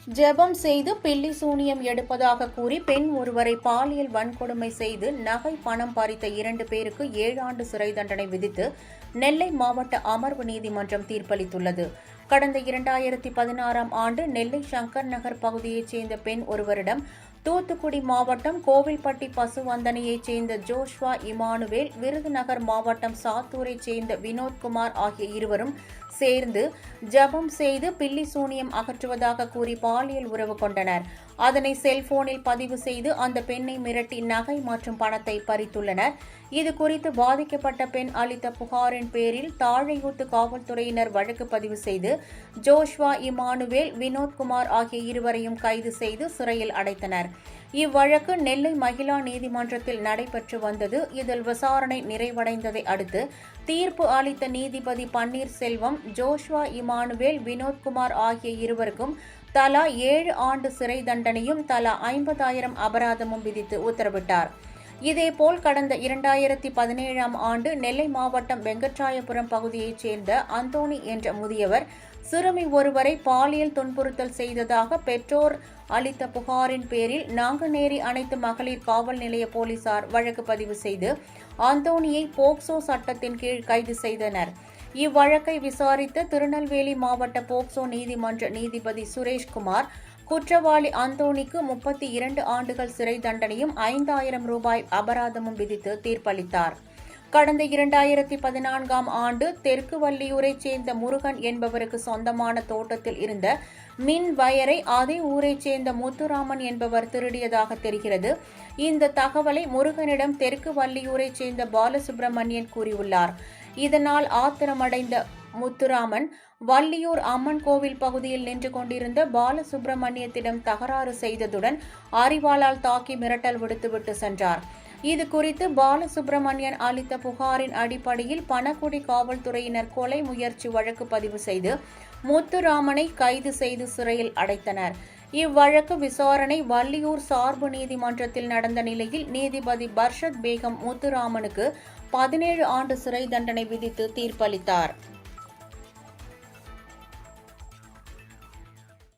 ஜெபம் செய்து பில்லி சூனியம் எடுப்பதாக கூறி பெண் ஒருவரை பாலியல் வன்கொடுமை செய்து நகை பணம் பறித்த 2 பேருக்கு 7 ஆண்டு சிறை தண்டனை விதித்து நெல்லை மாவட்ட அமர்வு நீதிமன்றம் தீர்ப்பளித்துள்ளது. கடந்த 2016ஆம் ஆண்டு நெல்லை சங்கர் நகர் பகுதியைச் சேர்ந்த பெண் ஒருவரிடம் தூத்துக்குடி மாவட்டம் கோவில்பட்டி பசுவந்தனையைச் சேர்ந்த ஜோஷ்வா இமானுவேல், விருதுநகர் மாவட்டம் சாத்தூரைச் சேர்ந்த வினோத்குமார் ஆகிய இருவரும் சேர்ந்து ஜெபம் செய்து பில்லி சூனியம் அகற்றுவதாக கூறி பாலியல் உறவு கொண்டனர். அதனை செல்போனில் பதிவு செய்து அந்த பெண்ணை மிரட்டி நகை மற்றும் பணத்தை பறித்துள்ளனர். இதுகுறித்து பாதிக்கப்பட்ட பெண் அளித்த புகாரின் பேரில் தாழையூத்து காவல்துறையினர் வழக்கு பதிவு செய்து ஜோஷ்வா இமானுவேல், வினோத்குமார் ஆகிய இருவரையும் கைது செய்து சிறையில் அடைத்தனர். இவ்வழக்கு நெல்லை மகிழா நீதிமன்றத்தில் நடைபெற்று வந்தது. இதில் விசாரணை நிறைவடைந்ததை அடுத்து தீர்ப்பு அளித்த நீதிபதி பன்னீர்செல்வம் ஜோஷ்வா இமானுவேல், வினோத்குமார் ஆகிய இருவருக்கும் தலா 7 ஆண்டு சிறை தண்டனையும் தலா 50,000 அபராதமும் விதித்து உத்தரவிட்டார். இதேபோல் கடந்த 2017ஆம் ஆண்டு நெல்லை மாவட்டம் வெங்கட்ராயபுரம் பகுதியைச் சேர்ந்த அந்தோணி என்ற முதியவர் சிறுமி ஒருவரை பாலியல் துன்புறுத்தல் செய்ததாக பெற்றோர் அளித்த புகாரின் பேரில் நாங்குநேரி அனைத்து மகளிர் காவல் நிலைய போலீசார் வழக்கு பதிவு செய்து அந்தோணியை போக்சோ சட்டத்தின் கீழ் கைது செய்தனர். இவ்வழக்கை விசாரித்த திருநெல்வேலி மாவட்ட போக்சோ நீதிமன்ற நீதிபதி சுரேஷ்குமார் குற்றவாளி அந்தோணிக்கு 32 ஆண்டுகள் சிறை தண்டனையும் 5,000 ரூபாய் அபராதமும் விதித்து தீர்ப்பளித்தார். கடந்த 2014ஆம் ஆண்டு தெற்கு வள்ளியூரைச் சேர்ந்த முருகன் என்பவருக்கு சொந்தமான தோட்டத்தில் இருந்த மின் வயரை அதே ஊரைச் சேர்ந்த முத்துராமன் என்பவர் திருடியதாக தெரிகிறது. இந்த தகவலை முருகனிடம் தெற்கு வள்ளியூரைச் சேர்ந்த பாலசுப்ரமணியன் கூறியுள்ளார். இதனால் ஆத்திரமடைந்த முத்துராமன் வள்ளியூர் அம்மன் கோவில் பகுதியில் நின்று கொண்டிருந்த பாலசுப்ரமணியத்திடம் தகராறு செய்ததுடன் அரிவாளால் தாக்கி மிரட்டல் விடுத்துவிட்டு சென்றார். இது குறித்து பாலசுப்ரமணியன் அளித்த புகாரின் அடிப்படையில் பணக்குடி காவல்துறையினர் கொலை முயற்சி வழக்கு பதிவு செய்து முத்துராமனை கைது செய்து சிறையில் அடைத்தனர். இவ்வழக்கு விசாரணை வள்ளியூர் சார்பு நீதிமன்றத்தில் நடந்த நிலையில் நீதிபதி பர்ஷத் பேகம் முத்துராமனுக்கு 17 ஆண்டு சிறை தண்டனை விதித்து தீர்ப்பளித்தார்.